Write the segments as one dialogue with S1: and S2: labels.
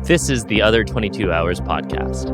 S1: This is the Other 22 Hours podcast.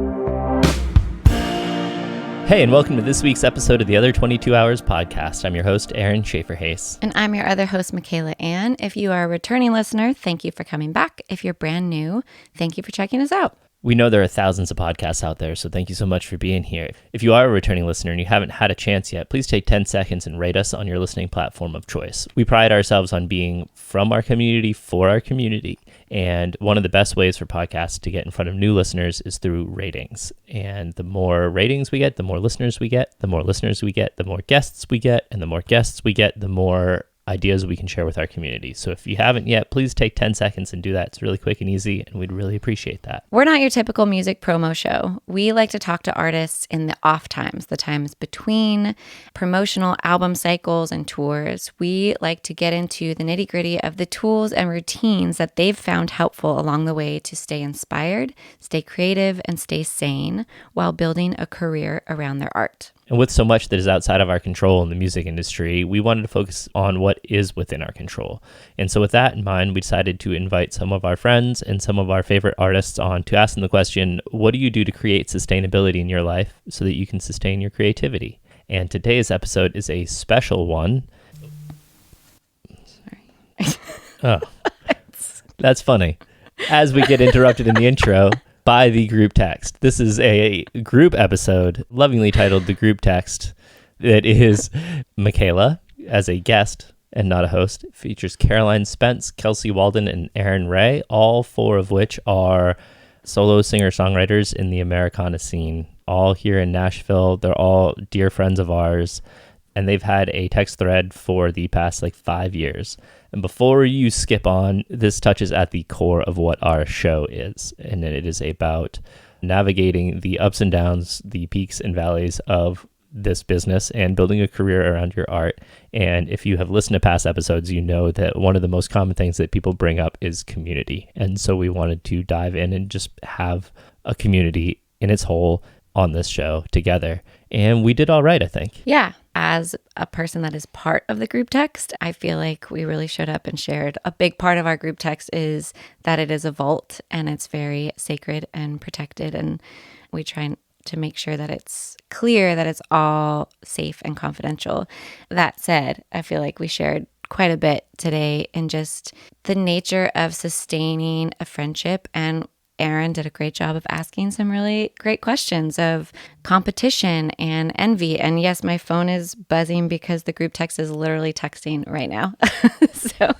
S1: Hey, and welcome to this week's episode of the Other 22 Hours podcast. I'm your host, Aaron Shafer-Haiss.
S2: And I'm your other host, Michaela Anne. If you are a returning listener, thank you for coming back. If you're brand new, thank you for checking us out.
S1: We know there are thousands of podcasts out there, so thank you so much for being here. If you are a returning listener and you haven't had a chance yet, please take 10 seconds and rate us on your listening platform of choice. We pride ourselves on being from our community, for our community. And one of the best ways for podcasts to get in front of new listeners is through ratings. And the more ratings we get, the more listeners we get, the more listeners we get, the more guests we get, and the more guests we get, the more ideas we can share with our community. So if you haven't yet, please take 10 seconds and do that. It's really quick and easy, and we'd really appreciate that.
S2: We're not your typical music promo show. We like to talk to artists in the off times, the times between promotional album cycles and tours. We like to get into the nitty-gritty of the tools and routines that they've found helpful along the way to stay inspired, stay creative, and stay sane while building a career around their art.
S1: And with so much that is outside of our control in the music industry, we wanted to focus on what is within our control. And so with that in mind, we decided to invite some of our friends and some of our favorite artists on to ask them the question, what do you do to create sustainability in your life so that you can sustain your creativity? And today's episode is a special one.
S2: Sorry.
S1: Oh, that's funny. As we get interrupted in the intro by the group text. This is a group episode, lovingly titled The Group Text, that is Michaela as a guest and not a host. It features Caroline Spence, Kelsey Waldon, and Erin Rae, all four of which are solo singer-songwriters in the Americana scene, all here in Nashville. They're all dear friends of ours, and they've had a text thread for the past 5 years. And before you skip on, this touches at the core of what our show is. And it is about navigating the ups and downs, the peaks and valleys of this business and building a career around your art. And if you have listened to past episodes, you know that one of the most common things that people bring up is community. And so we wanted to dive in and just have a community in its whole on this show together. And we did all right, I think.
S2: Yeah. As a person that is part of the group text, I feel like we really showed up and shared. A big part of our group text is that it is a vault and it's very sacred and protected. And we try to make sure that it's clear that it's all safe and confidential. That said, I feel like we shared quite a bit today in just the nature of sustaining a friendship, and Aaron did a great job of asking some really great questions of competition and envy. And yes, my phone is buzzing because the group text is literally texting right now. So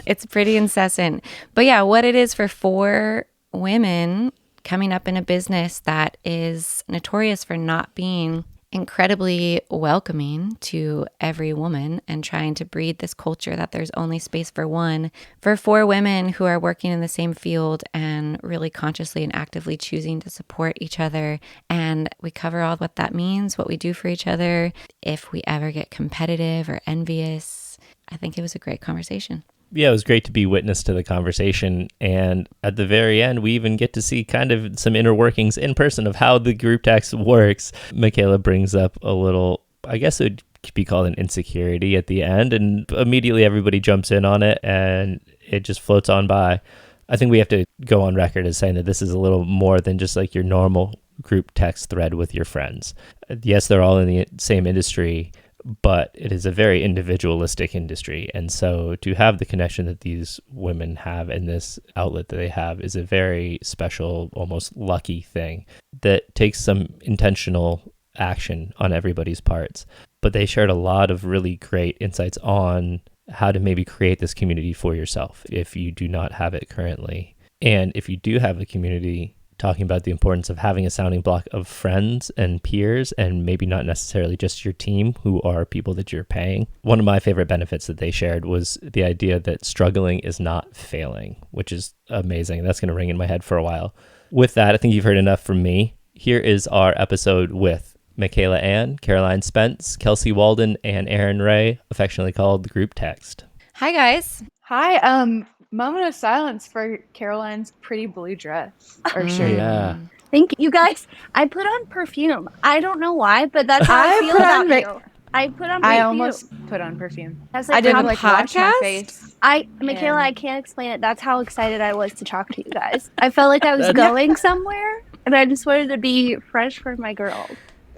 S2: it's pretty incessant. But yeah, what it is for four women coming up in a business that is notorious for not being incredibly welcoming to every woman and trying to breed this culture that there's only space for one. For four women who are working in the same field and really consciously and actively choosing to support each other. And we cover all what that means, what we do for each other, if we ever get competitive or envious. I think it was a great conversation.
S1: Yeah, it was great to be witness to the conversation. And at the very end, we even get to see kind of some inner workings in person of how the group text works. Michaela brings up a little, I guess it would be called an insecurity at the end. And immediately everybody jumps in on it and it just floats on by. I think we have to go on record as saying that this is a little more than just like your normal group text thread with your friends. Yes, they're all in the same industry, but it is a very individualistic industry. And so to have the connection that these women have in this outlet that they have is a very special, almost lucky thing that takes some intentional action on everybody's parts. But they shared a lot of really great insights on how to maybe create this community for yourself if you do not have it currently. And if you do have a community, talking about the importance of having a sounding block of friends and peers, and maybe not necessarily just your team who are people that you're paying. One of my favorite benefits that they shared was the idea that struggling is not failing, which is amazing. That's going to ring in my head for a while. With that, I think you've heard enough from me. Here is our episode with Michaela Anne, Caroline Spence, Kelsey Waldon, and Erin Rae, affectionately called The Group Text.
S2: Hi, guys.
S3: Hi. Moment of silence for Caroline's pretty blue dress or shirt.
S1: Yeah.
S4: Thank you guys. I put on perfume. I don't know why, but that's how I feel about you. I put on
S3: I
S4: perfume.
S3: almost put on perfume.
S4: As
S3: I didn't
S4: come-
S3: like wash my face.
S4: Michaela, I can't explain it. That's how excited I was to talk to you guys. I felt like I was
S1: That's-
S4: going somewhere, and I just wanted to be fresh for my girls.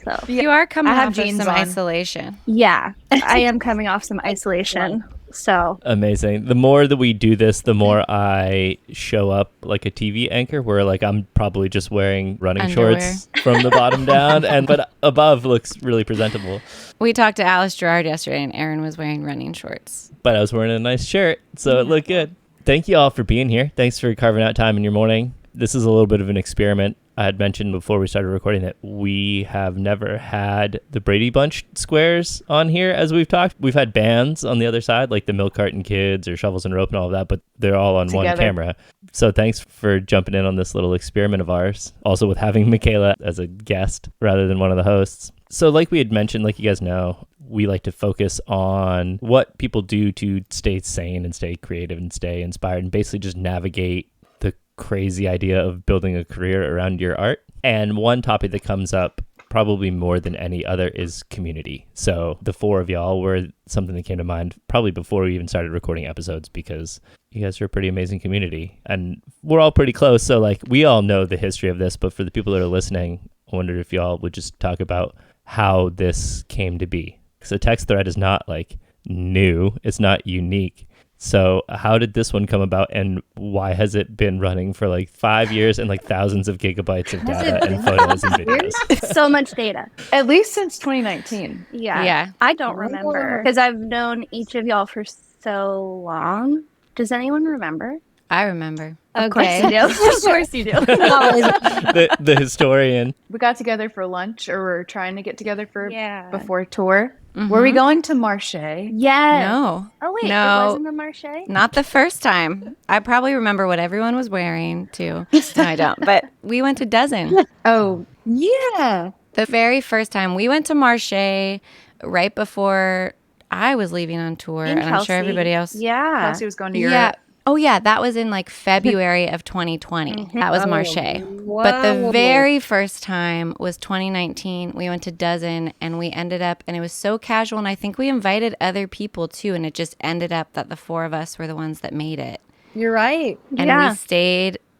S4: So
S2: You are coming
S3: I have
S2: off of
S3: jeans
S2: some
S3: on.
S2: isolation.
S4: yeah, I am coming off some isolation. So
S1: Amazing. The more that we do this, the more I show up like a TV anchor where like I'm probably just wearing running
S2: Underwear.
S1: shorts from the bottom down but above looks really presentable.
S2: We talked to Alice Gerard yesterday, and Erin was wearing running shorts.
S1: But I was wearing a nice shirt, so it looked good. Thank you all for being here. Thanks for carving out time in your morning. This is a little bit of an experiment. I had mentioned before we started recording that we have never had the Brady Bunch squares on here as we've talked. We've had bands on the other side, like the Milk Carton Kids or Shovels and Rope and all of that, but they're all on one camera. So thanks for jumping in on this little experiment of ours. Also with having Michaela as a guest rather than one of the hosts. So like we had mentioned, like you guys know, we like to focus on what people do to stay sane and stay creative and stay inspired and basically just navigate the crazy idea of building a career around your art. And one topic that comes up probably more than any other is community. So the four of y'all were something that came to mind probably before we even started recording episodes because you guys are a pretty amazing community and we're all pretty close. So like we all know the history of this, but for the people that are listening, I wondered if y'all would just talk about how this came to be. So text thread is not like new, it's not unique. So how did this one come about and why has it been running for like 5 years and like thousands of gigabytes of data and photos and videos?
S4: so much data.
S3: At least since 2019.
S2: Yeah.
S4: I don't remember because I've known each of y'all for so long. Does anyone remember?
S2: I remember.
S4: Of course you do. Of course you do.
S1: The historian.
S3: We got together for lunch, or we're trying to get together for
S4: Yeah.
S3: before tour. Were we going to Marché?
S4: Yes.
S2: No.
S4: Oh wait,
S2: No.
S4: it wasn't the Marché?
S2: Not the first time. I probably remember what everyone was wearing too. No, I don't. But we went to Dozen.
S3: Oh, yeah.
S2: The very first time we went to Marché right before I was leaving on tour,
S4: In
S2: and I'm sure
S4: Kelsey.
S2: everybody else.
S4: Yeah.
S3: Kelsey was going to Europe.
S2: Yeah. Oh yeah, that was in like February of 2020. That was Marché. But the very first time was 2019. We went to Dozen and we ended up, and it was so casual, and I think we invited other people too, and it just ended up that the four of us were the ones that made it.
S5: You're right.
S2: And
S4: Yeah.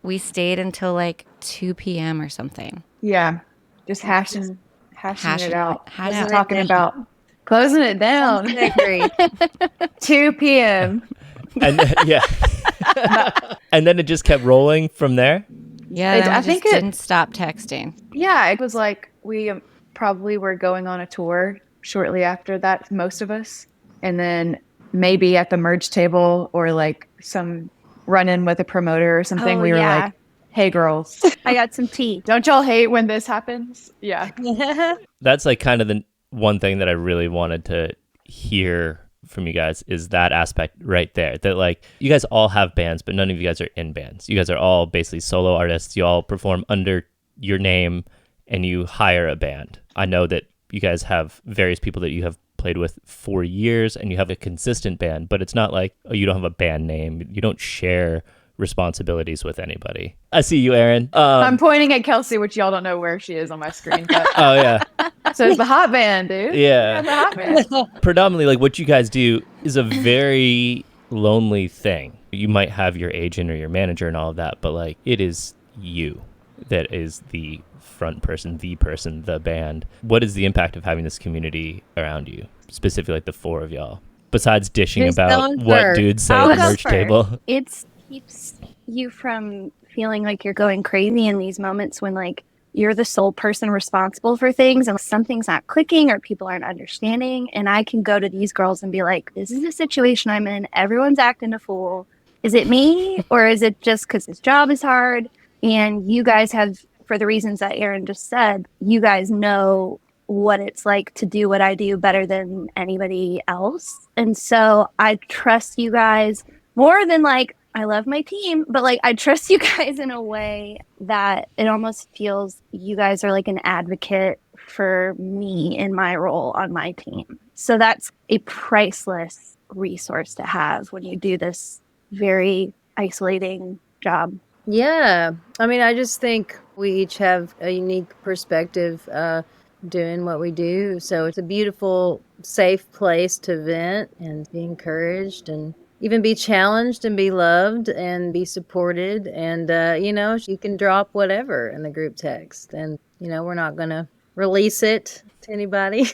S2: we stayed until like 2 p.m. or something.
S3: Yeah. Just hashing it out.
S2: Hash it
S3: Talking about closing it down.
S5: I agree.
S3: 2 p.m.
S1: And yeah. And then it just kept rolling from there.
S2: Yeah, then
S3: I
S2: we
S3: think
S2: just
S3: it-
S2: didn't stop texting.
S3: Yeah, it was like we probably were going on a tour shortly after that, most of us. And then maybe at the merge table or like some run-in with a promoter or something,
S4: Oh,
S3: we were
S4: yeah.
S3: like, hey, girls,
S4: I got some tea.
S3: don't y'all hate when this happens? Yeah.
S1: That's like kind of the one thing that I really wanted to hear from you guys is that aspect right there, that like you guys all have bands, but none of you guys are in bands. You guys are all basically solo artists. You all perform under your name and you hire a band. I know that you guys have various people that you have played with for years and you have a consistent band, but it's not like, oh, you don't have a band name. You don't share responsibilities with anybody. I see you, Aaron.
S3: I'm pointing at Kelsey, which y'all don't know where she is on my screen. But
S1: Oh yeah.
S3: so it's the hot band, dude.
S1: Yeah.
S3: The hot band.
S1: Predominantly, like what you guys do is a very lonely thing. You might have your agent or your manager and all of that, but like it is you that is the front person, the band. What is the impact of having this community around you, specifically like the four of y'all, besides dishing
S5: Who's
S1: about
S5: going
S1: what
S5: first?
S1: dudes say
S4: I'll
S1: at the
S4: go
S1: merch
S4: first.
S1: table?
S4: It keeps you from feeling like you're going crazy in these moments when like you're the sole person responsible for things and something's not clicking or people aren't understanding. And I can go to these girls and be like, this is the situation I'm in. Everyone's acting a fool. Is it me or is it just because this job is hard? And you guys have, for the reasons that Aaron just said, you guys know what it's like to do what I do better than anybody else. And so I trust you guys more than like, I love my team, but like I trust you guys in a way that it almost feels you guys are like an advocate for me in my role on my team. So that's a priceless resource to have when you do this very isolating job.
S5: Yeah. I mean, I just think we each have a unique perspective. doing what we do. So it's a beautiful, safe place to vent and be encouraged and even be challenged and be loved and be supported. And, you can drop whatever in the group text. And, we're not going to release it to anybody,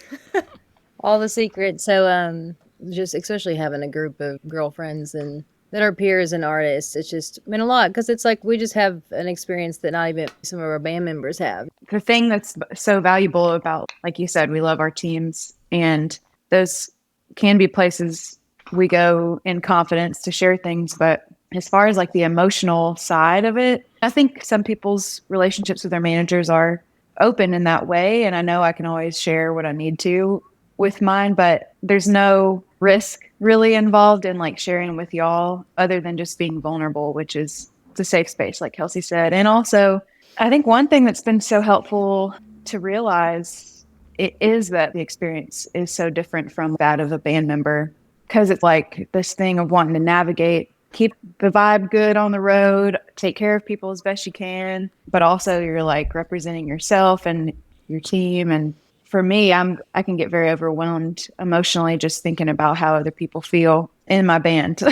S5: all the secrets. So just especially having a group of girlfriends and that are peers and artists, it's just meant a lot because it's like we just have an experience that not even some of our band members have.
S3: The thing that's so valuable about, like you said, we love our teams, and those can be places we go in confidence to share things. But as far as like the emotional side of it, I think some people's relationships with their managers are open in that way. And I know I can always share what I need to with mine, but there's no risk really involved in like sharing with y'all other than just being vulnerable, which is the safe space, like Kelsey said. And also, I think one thing that's been so helpful to realize it is that the experience is so different from that of a band member, because it's like this thing of wanting to navigate, keep the vibe good on the road, take care of people as best you can, but also you're like representing yourself and your team. And for me, I can get very overwhelmed emotionally just thinking about how other people feel in my band.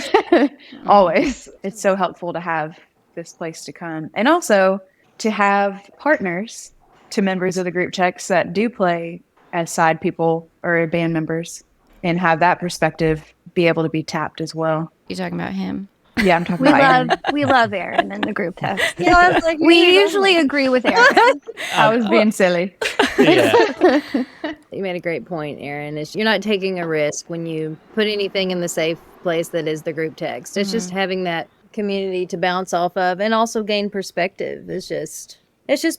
S3: Always. It's so helpful to have this place to come. And also to have partners to members of the group text that do play as side people or band members and have that perspective be able to be tapped as well.
S2: You talking about him?
S3: Yeah, I'm talking about Aaron.
S4: We love Erin in the group text.
S5: Like,
S4: We usually agree with Erin.
S3: I was being silly.
S1: Yeah.
S5: You made a great point, Erin. You're not taking a risk when you put anything in the safe place that is the group text. It's just having that community to bounce off of and also gain perspective. It's just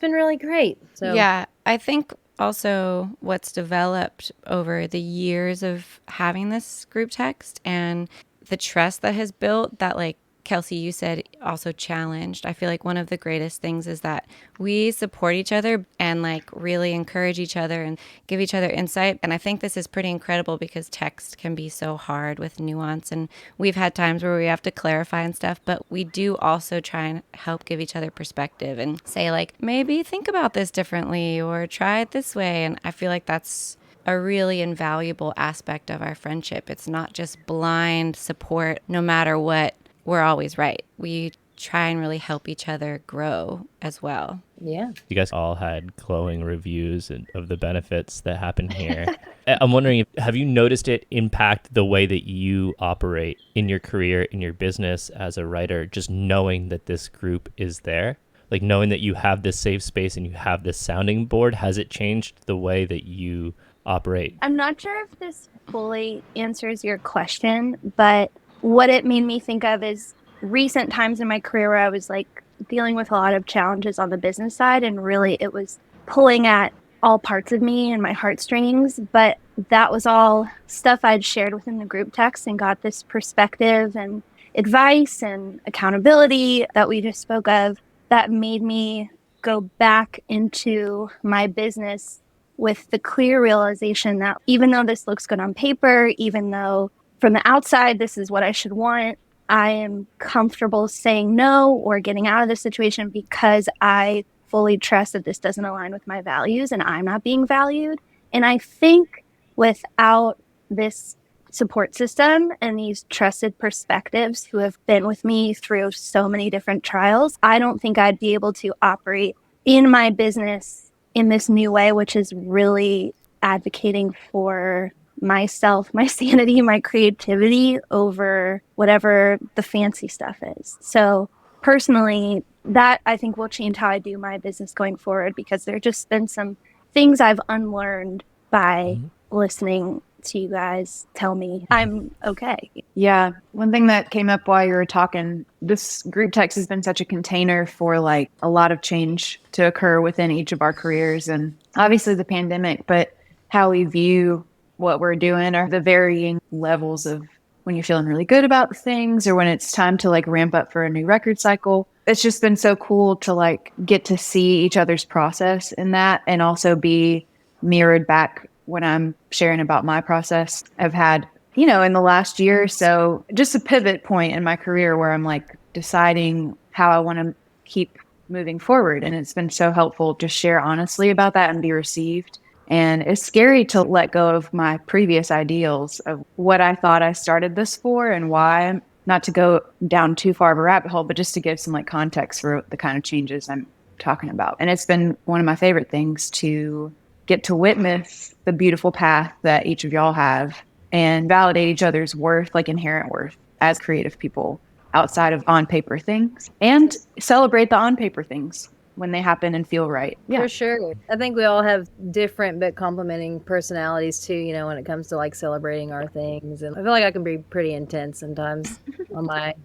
S5: been really great. So
S2: Yeah, I think also what's developed over the years of having this group text and the trust that has built, that like Kelsey, you said, also challenged. I feel like one of the greatest things is that we support each other and like really encourage each other and give each other insight. And I think this is pretty incredible because text can be so hard with nuance. And we've had times where we have to clarify and stuff, but we do also try and help give each other perspective and say like, maybe think about this differently or try it this way. And I feel like that's a really invaluable aspect of our friendship. It's not just blind support, no matter what. We're always right. We try and really help each other grow as well.
S5: Yeah.
S1: You guys all had glowing reviews of the benefits that happen here. I'm wondering, have you noticed it impact the way that you operate in your career, in your business as a writer, just knowing that this group is there? Like knowing that you have this safe space and you have this sounding board, has it changed the way that you operate?
S4: I'm not sure if this fully answers your question, but what it made me think of is recent times in my career where I was like dealing with a lot of challenges on the business side, and really it was pulling at all parts of me and my heartstrings. But that was all stuff I'd shared within the group text and got this perspective and advice and accountability that we just spoke of that made me go back into my business with the clear realization that even though this looks good on paper, even though from the outside, this is what I should want, I am comfortable saying no or getting out of the situation because I fully trust that this doesn't align with my values and I'm not being valued. And I think without this support system and these trusted perspectives who have been with me through so many different trials, I don't think I'd be able to operate in my business in this new way, which is really advocating for myself, my sanity, my creativity over whatever the fancy stuff is. So personally, that I think will change how I do my business going forward, because there have just been some things I've unlearned by listening to you guys tell me I'm okay.
S3: Yeah. One thing that came up while you were talking, this group text has been such a container for like a lot of change to occur within each of our careers, and obviously the pandemic, but how we view what we're doing or the varying levels of when you're feeling really good about things or when it's time to like ramp up for a new record cycle. It's just been so cool to like get to see each other's process in that, and also be mirrored back when I'm sharing about my process. I've had, in the last year or so, just a pivot point in my career where I'm like deciding how I want to keep moving forward. And it's been so helpful to share honestly about that and be received. And it's scary to let go of my previous ideals of what I thought I started this for and why. Not to go down too far of a rabbit hole, but just to give some like context for the kind of changes I'm talking about. And it's been one of my favorite things to get to witness the beautiful path that each of y'all have and validate each other's worth, like inherent worth as creative people outside of on paper things, and celebrate the on paper things when they happen and feel right.
S5: For sure. I think we all have different but complementing personalities too, you know, when it comes to like celebrating our things. And I feel like I can be pretty intense sometimes on my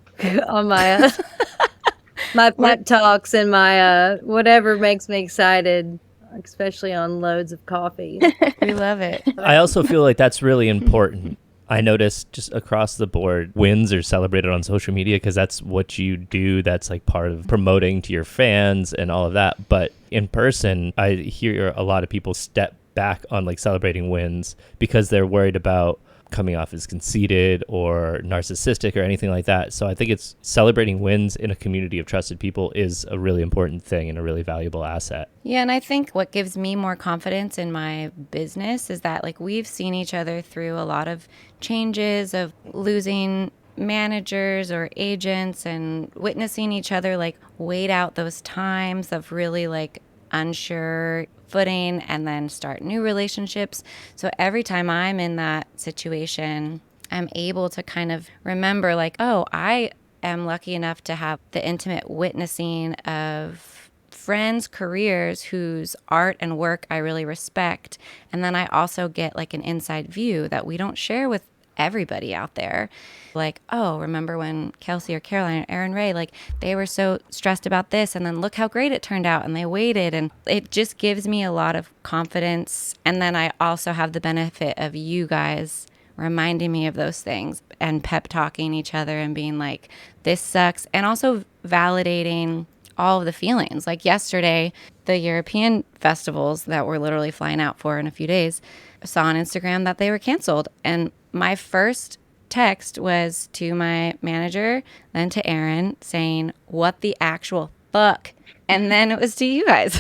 S5: my pep talks and my whatever makes me excited, especially on loads of coffee.
S2: We love it.
S1: I also feel like that's really important. I noticed just across the board, wins are celebrated on social media because that's what you do. That's like part of promoting to your fans and all of that. But in person, I hear a lot of people step back on like celebrating wins because they're worried about coming off as conceited or narcissistic or anything like that. So I think it's celebrating wins in a community of trusted people is a really important thing and a really valuable asset.
S2: Yeah, and I think what gives me more confidence in my business is that like we've seen each other through a lot of changes of losing managers or agents and witnessing each other like wait out those times of really like unsure footing and then start new relationships. So every time I'm in that situation, I'm able to kind of remember like, oh, I am lucky enough to have the intimate witnessing of friends' careers whose art and work I really respect. And then I also get like an inside view that we don't share with everybody out there. Like, oh, remember when Kelsey or Caroline or Erin Rae, like they were so stressed about this and then look how great it turned out and they waited. And it just gives me a lot of confidence. And then I also have the benefit of you guys reminding me of those things and pep talking each other and being like, this sucks. And also validating all of the feelings. Like yesterday, the European festivals that we're literally flying out for in a few days, saw on Instagram that they were canceled. And my first text was to my manager, then to Aaron, saying, what the actual fuck? And then it was to you guys.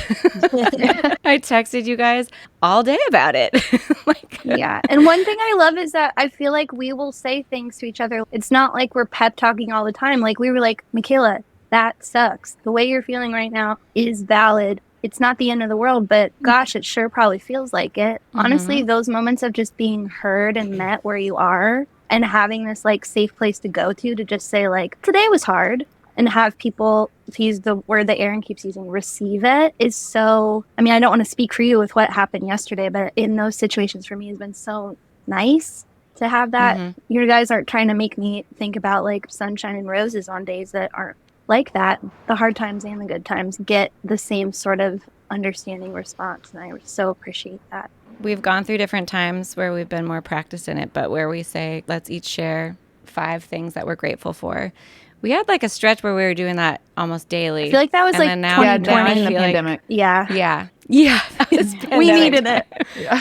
S2: I texted you guys all day about it.
S4: Yeah. And one thing I love is that I feel like we will say things to each other. It's not like we're pep talking all the time. Like we were like, Michaela, that sucks. The way you're feeling right now is valid. It's not the end of the world, but gosh, it sure probably feels like it. Mm-hmm. Honestly, those moments of just being heard and met where you are and having this like safe place to go to just say like, today was hard, and have people, to use the word that Aaron keeps using, receive it is so, I mean, I don't want to speak for you with what happened yesterday, but in those situations for me has been so nice to have that. Mm-hmm. You guys aren't trying to make me think about like sunshine and roses on days that aren't like that. The hard times and the good times get the same sort of understanding response, and I so appreciate that.
S2: We've gone through different times where we've been more practiced in it, but where we say, let's each share 5 things that we're grateful for. We had like a stretch where we were doing that almost daily.
S4: I feel like that was like 2020
S3: in the pandemic.
S2: Yeah.
S4: We needed it.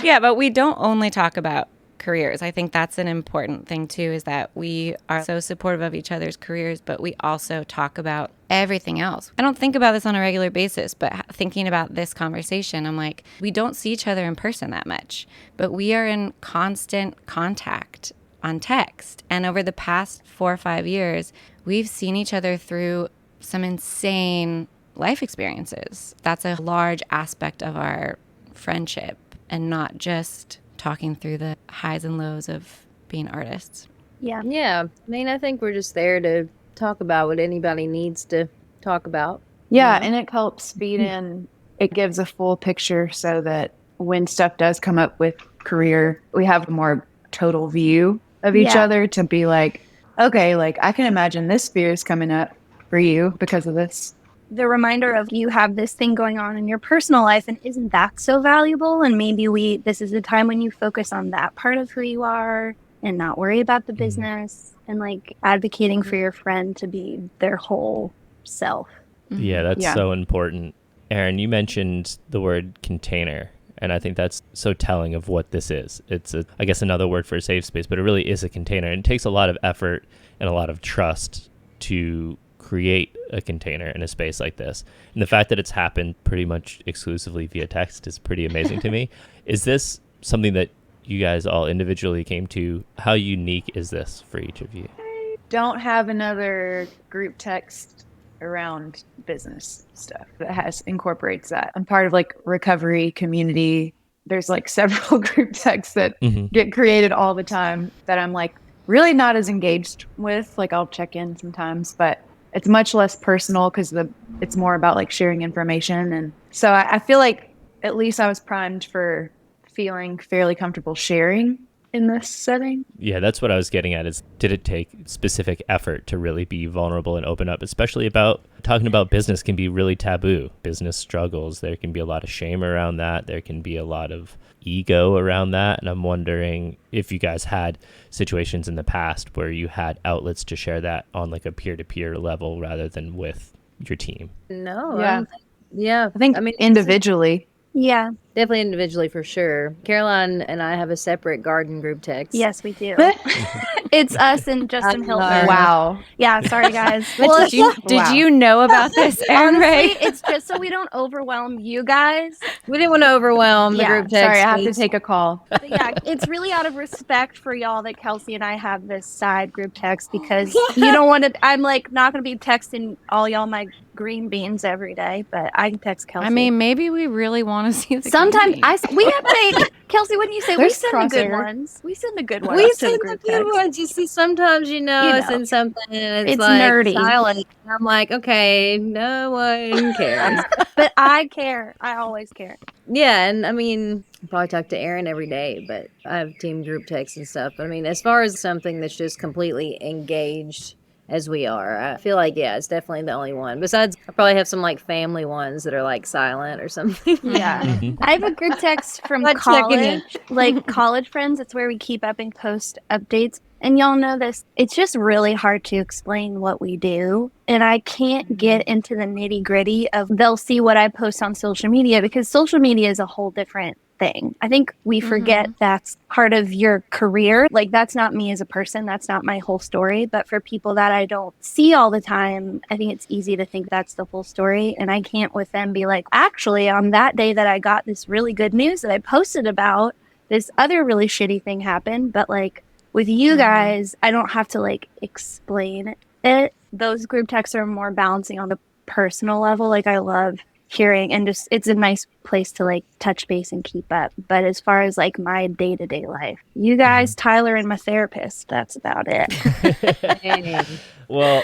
S2: Yeah, but we don't only talk about careers. I think that's an important thing too, is that we are so supportive of each other's careers, but we also talk about everything else. I don't think about this on a regular basis, but thinking about this conversation, I'm like, we don't see each other in person that much, but we are in constant contact on text. And over the past 4 or 5 years, we've seen each other through some insane life experiences. That's a large aspect of our friendship, and not just talking through the highs and lows of being artists.
S5: Yeah. I mean, I think we're just there to talk about what anybody needs to talk about.
S3: Yeah, and it helps feed in. It gives a full picture so that when stuff does come up with career, we have a more total view of each other to be like, okay, like I can imagine this fear is coming up for you because of this.
S4: The reminder of you have this thing going on in your personal life, and isn't that so valuable? And maybe this is a time when you focus on that part of who you are and not worry about the business, and like advocating for your friend to be their whole self.
S1: Yeah, that's so important. Erin, you mentioned the word container, and I think that's so telling of what this is. It's I guess another word for a safe space, but it really is a container, and it takes a lot of effort and a lot of trust to create a container in a space like this. And the fact that it's happened pretty much exclusively via text is pretty amazing to me. Is this something that you guys all individually came to? How unique is this for each of you?
S3: Don't have another group text around business stuff that incorporates that. I'm part of like recovery community. There's like several group texts that get created all the time that I'm like really not as engaged with. Like I'll check in sometimes, but it's much less personal because it's more about like sharing information. And so I feel like at least I was primed for feeling fairly comfortable sharing in this setting.
S1: Yeah, that's what I was getting at, is did it take specific effort to really be vulnerable and open up, especially about talking about business can be really taboo. Business struggles, there can be a lot of shame around that. There can be a lot of ego around that. And I'm wondering if you guys had situations in the past where you had outlets to share that on like a peer-to-peer level rather than with your team.
S5: No.
S3: Yeah. I think individually.
S4: Yeah.
S5: Definitely individually for sure. Caroline and I have a separate garden group text.
S4: Yes, we do. It's us and Justin Hilton.
S3: Wow.
S4: Yeah, sorry guys.
S2: Well, did you know about this, Erin Rae?
S4: Honestly, it's just so we don't overwhelm you guys.
S5: We didn't want to overwhelm the group text.
S3: Sorry, I have to take a call.
S4: But yeah, it's really out of respect for y'all that Kelsey and I have this side group text because you don't want to. I'm like not going to be texting all y'all my green beans every day, but I can text Kelsey.
S2: I mean, maybe we really want to see the
S4: sometimes
S2: green
S4: we have to. Kelsey, wouldn't you say
S3: There's
S4: we send the good
S3: crossover.
S4: ones? We send the good ones.
S5: We
S4: to
S5: send the
S4: group
S5: good
S4: text.
S5: ones. You see, sometimes I
S4: know.
S5: send something and it's
S4: It's
S5: like
S4: nerdy.
S5: silent. I'm like, okay, no one cares.
S4: But I care. I always care.
S5: Yeah, and I mean, I probably talk to Aaron every day, but I have team group texts and stuff. But I mean, as far as something that's just completely engaged as we are, I feel like, yeah, it's definitely the only one. Besides, I probably have some like family ones that are like silent or something.
S4: Yeah. I have a group text from
S5: Not checking in.
S4: college, like college friends. It's where we keep up and post updates. And y'all know this. It's just really hard to explain what we do. And I can't get into the nitty gritty of they'll see what I post on social media because social media is a whole different thing. I think we forget that's part of your career. Like that's not me as a person. That's not my whole story. But for people that I don't see all the time, I think it's easy to think that's the full story. And I can't with them be like, actually, on that day that I got this really good news that I posted about, this other really shitty thing happened. But like with you guys, I don't have to like explain it. Those group texts are more balancing on the personal level. Like I love hearing and just it's a nice place to like touch base and keep up. But as far as like my day-to-day life, you guys, Tyler and my therapist, that's about it.
S1: Well,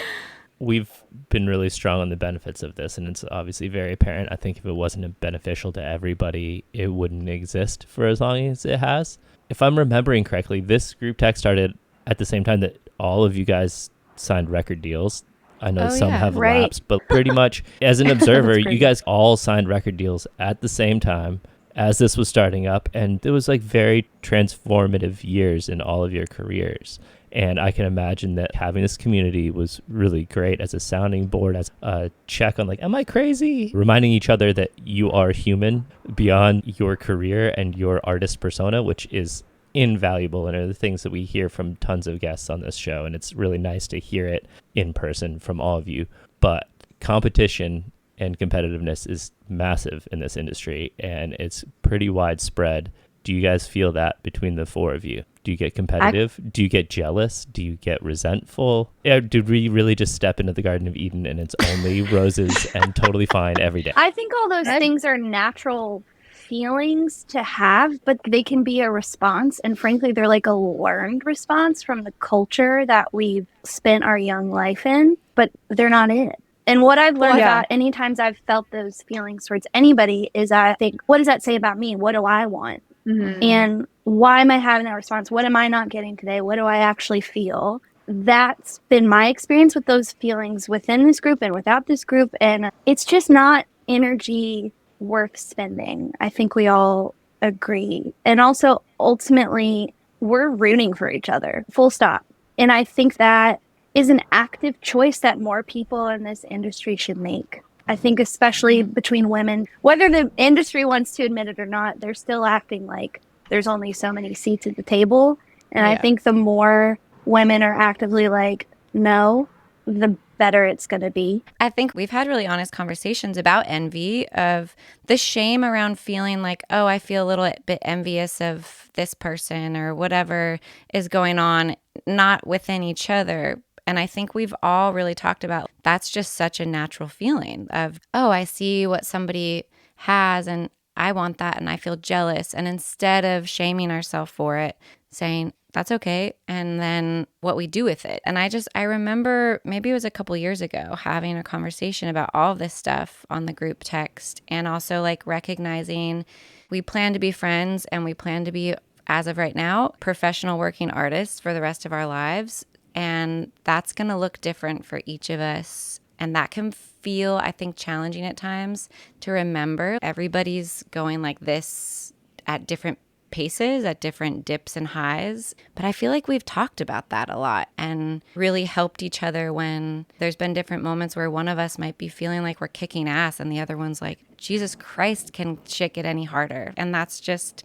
S1: we've been really strong on the benefits of this, and it's obviously very apparent. I think if it wasn't beneficial to everybody, it wouldn't exist for as long as it has. If I'm remembering correctly, this group text started at the same time that all of you guys signed record deals. I know some have lapsed, but pretty much as an observer, you guys all signed record deals at the same time as this was starting up. And it was like very transformative years in all of your careers. And I can imagine that having this community was really great as a sounding board, as a check on like, am I crazy? Reminding each other that you are human beyond your career and your artist persona, which is invaluable and are the things that we hear from tons of guests on this show. And it's really nice to hear it in person from all of you. But competition and competitiveness is massive in this industry, and it's pretty widespread. Do you guys feel that between the four of you? Do you get competitive? Do you get jealous? Do you get resentful? Yeah, did we really just step into the Garden of Eden and it's only roses and totally fine every day?
S4: I think all those things are natural feelings to have, but they can be a response. And frankly, they're like a learned response from the culture that we've spent our young life in, but they're not it. And what I've learned about any times I've felt those feelings towards anybody is I think, what does that say about me? What do I want? And why am I having that response? What am I not getting today? What do I actually feel? That's been my experience with those feelings within this group and without this group. And it's just not energy worth spending. I think we all agree. And also, ultimately, we're rooting for each other, full stop. And I think that is an active choice that more people in this industry should make. I think especially between women, whether the industry wants to admit it or not, they're still acting like there's only so many seats at the table. And I think the more women are actively like, no, the better it's going to be.
S2: I think we've had really honest conversations about envy, of the shame around feeling like, oh, I feel a little bit envious of this person or whatever is going on, not within each other. And I think we've all really talked about that's just such a natural feeling of, oh, I see what somebody has and I want that and I feel jealous. And instead of shaming ourselves for it, saying, that's okay. And then what we do with it. And I remember maybe it was a couple years ago having a conversation about all of this stuff on the group text, and also like recognizing we plan to be friends and we plan to be, as of right now, professional working artists for the rest of our lives. And that's going to look different for each of us. And that can feel, I think, challenging at times to remember. Everybody's going like this at different paces, at different dips and highs. But I feel like we've talked about that a lot and really helped each other when there's been different moments where one of us might be feeling like we're kicking ass and the other one's like, Jesus Christ, can shit get any harder? And that's just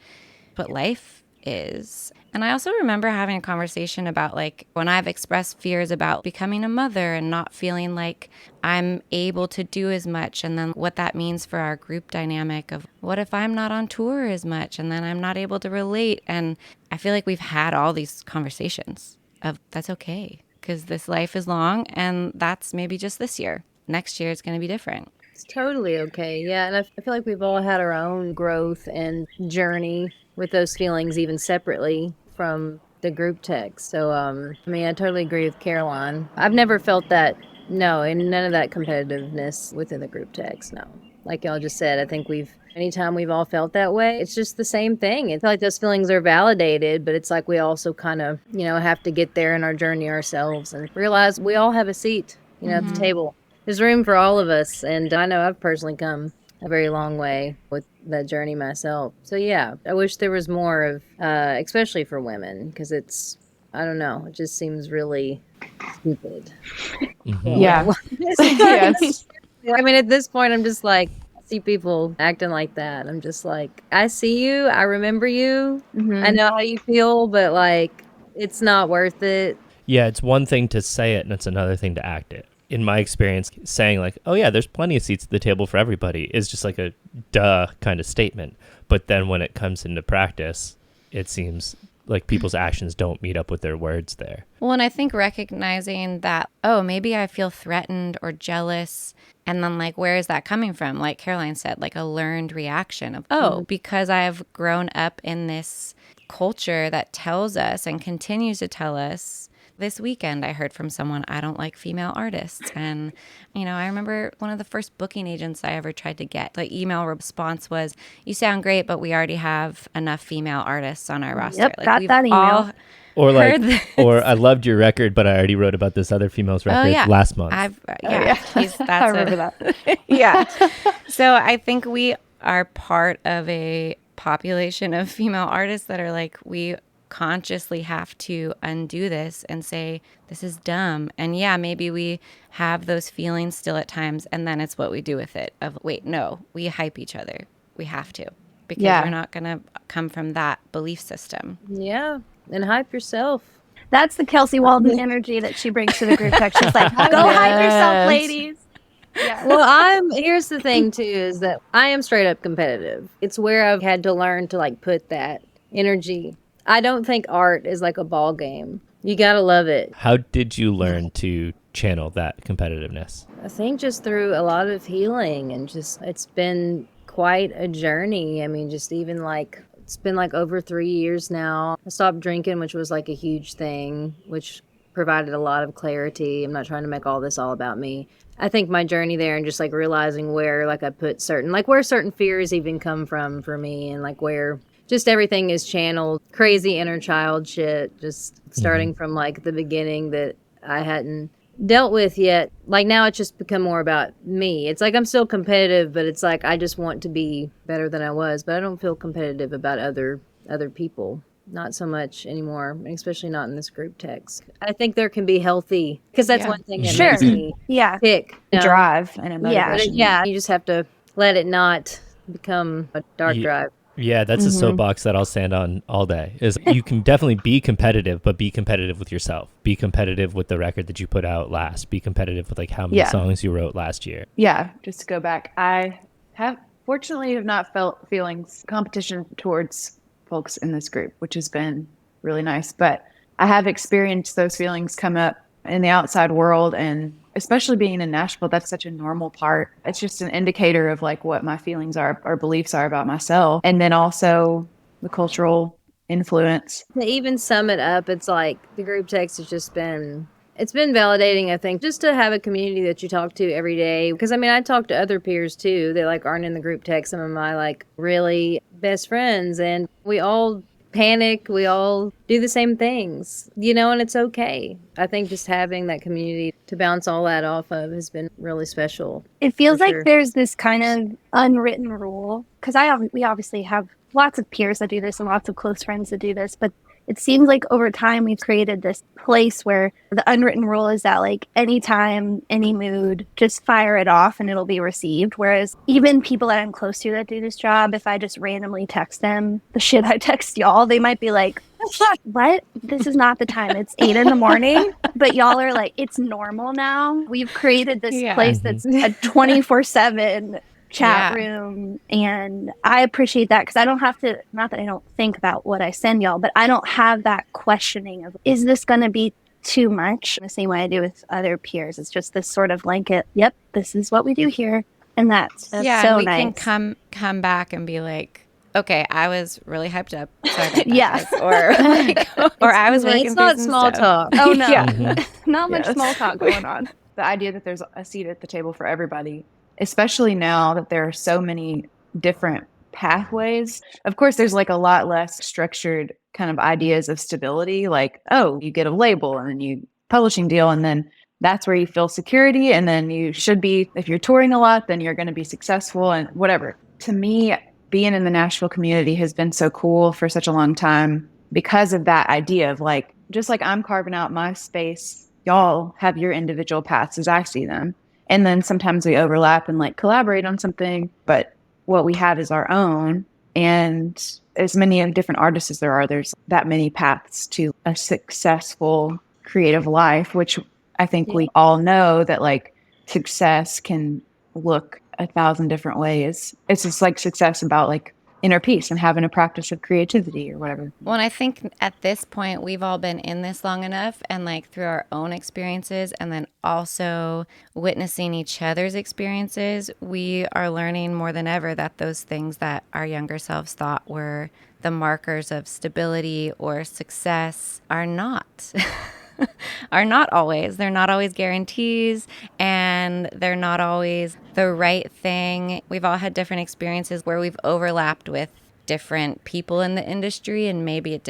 S2: what life is. And I also remember having a conversation about like when I've expressed fears about becoming a mother and not feeling like I'm able to do as much, and then what that means for our group dynamic of what if I'm not on tour as much and then I'm not able to relate. And I feel like we've had all these conversations of that's okay because this life is long and that's maybe just this year. Next year it's going to be different.
S5: It's totally okay. Yeah. And I feel like we've all had our own growth and journey with those feelings, even separately from the group text. So, I mean, I totally agree with Caroline. I've never felt that, no, and none of that competitiveness within the group text, no. Like y'all just said, I think anytime we've all felt that way, it's just the same thing. It's like those feelings are validated, but it's like we also kind of, have to get there in our journey ourselves and realize we all have a seat, at the table. There's room for all of us. And I know I've personally come a very long way with that journey myself. So yeah, I wish there was more of, especially for women, because I don't know, it just seems really stupid.
S1: Mm-hmm.
S3: Yeah. Yes.
S5: I mean, at this point, I'm just like, see people acting like that. I'm just like, I see you, I remember you, I know how you feel, but like, it's not worth it.
S1: Yeah, it's one thing to say it and it's another thing to act it. In my experience, saying like, oh yeah, there's plenty of seats at the table for everybody is just like a duh kind of statement. But then when it comes into practice, it seems like people's actions don't meet up with their words there.
S2: Well, and I think recognizing that, oh, maybe I feel threatened or jealous. And then like, where is that coming from? Like Caroline said, like a learned reaction of, oh, because I've grown up in this culture that tells us and continues to tell us. This weekend, I heard from someone, I don't like female artists. And, I remember one of the first booking agents I ever tried to get, the email response was, you sound great, but we already have enough female artists on our roster.
S4: Yep,
S2: like,
S4: got
S2: we've
S4: that email.
S2: all
S1: Or like,
S2: heard this.
S1: or I loved your record, but I already wrote about this other female's record last month.
S2: That's
S3: I remember that. Yeah.
S2: So I think we are part of a population of female artists that are like, we consciously have to undo this and say this is dumb. And yeah, maybe we have those feelings still at times, and then it's what we do with it of, wait, no, we hype each other, we have to, because we're not gonna come from that belief system.
S5: Yeah, and hype yourself.
S4: That's the Kelsey Waldon energy that she brings to the group text. She's like, go hype yourself, ladies.
S5: Yeah. Well, here's the thing too, is that I am straight up competitive. It's where I've had to learn to like put that energy. I don't think art is like a ball game. You gotta love it.
S1: How did you learn to channel that competitiveness?
S5: I think just through a lot of healing, and just it's been quite a journey. I mean, just even like it's been like over 3 years now. I stopped drinking, which was like a huge thing, which provided a lot of clarity. I'm not trying to make all this all about me. I think my journey there and just like realizing where like I put where certain fears even come from for me, and like where just everything is channeled, crazy inner child shit, just starting from like the beginning that I hadn't dealt with yet. Like now it's just become more about me. It's like I'm still competitive, but it's like I just want to be better than I was, but I don't feel competitive about other people. Not so much anymore, especially not in this group text. I think there can be healthy, because that's one thing that makes me pick.
S3: Drive and a motivation.
S5: Yeah, you just have to let it not become a dark drive.
S1: Yeah, that's a soapbox that I'll stand on all day. Is you can definitely be competitive, but be competitive with yourself. Be competitive with the record that you put out last. Be competitive with like how many songs you wrote last year.
S3: Yeah, just to go back, I fortunately have not felt feelings competition towards folks in this group, which has been really nice. But I have experienced those feelings come up in the outside world, and especially being in Nashville, that's such a normal part. It's just an indicator of like what my feelings are or beliefs are about myself. And then also the cultural influence.
S5: To even sum it up, it's like the group text has just been, it's been validating, I think, just to have a community that you talk to every day. Because I mean, I talk to other peers too. They like aren't in the group text. Some of my like really best friends, and we all panic. We all do the same things, you know, and it's okay. I think just having that community to bounce all that off of has been really special.
S4: It feels like
S5: sure.
S4: there's this kind of unwritten rule, because we obviously have lots of peers that do this and lots of close friends that do this, but it seems like over time we've created this place where the unwritten rule is that like anytime, any mood, just fire it off and it'll be received. Whereas even people that I'm close to that do this job, if I just randomly text them the shit I text y'all, they might be like, what? This is not the time. It's 8 a.m. But y'all are like, it's normal now. We've created this place that's a 24/7 chat room, and I appreciate that because I don't have to, not that I don't think about what I send y'all, but I don't have that questioning of, is this going to be too much? The same way I do with other peers. It's just this sort of blanket, yep, this is what we do here. And that's so
S2: we
S4: nice.
S2: Can come back and be like, okay, I was really hyped up. Sorry about that,
S4: Yeah.
S2: guys. Or like, or I was working.
S5: It's not
S2: through some
S5: small
S2: stuff.
S5: talk.
S4: Oh no,
S1: Mm-hmm.
S4: not much small talk going on.
S3: The idea that there's a seat at the table for everybody, especially now that there are so many different pathways. Of course, there's like a lot less structured kind of ideas of stability, like, oh, you get a label and then you publishing deal, and then that's where you feel security, and then you should be, if you're touring a lot, then you're going to be successful and whatever. To me, being in the Nashville community has been so cool for such a long time because of that idea of like, just like I'm carving out my space, y'all have your individual paths as I see them. And then sometimes we overlap and like collaborate on something, but what we have is our own. And as many different artists as there are, there's that many paths to a successful creative life, which I think we all know that like success can look 1,000 different ways. It's just like success about like inner peace and having a practice of creativity or whatever.
S2: Well, and I think at this point, we've all been in this long enough, and like through our own experiences and then also witnessing each other's experiences, we are learning more than ever that those things that our younger selves thought were the markers of stability or success are not. Are not always. They're not always guarantees, and they're not always the right thing. We've all had different experiences where we've overlapped with different people in the industry, and maybe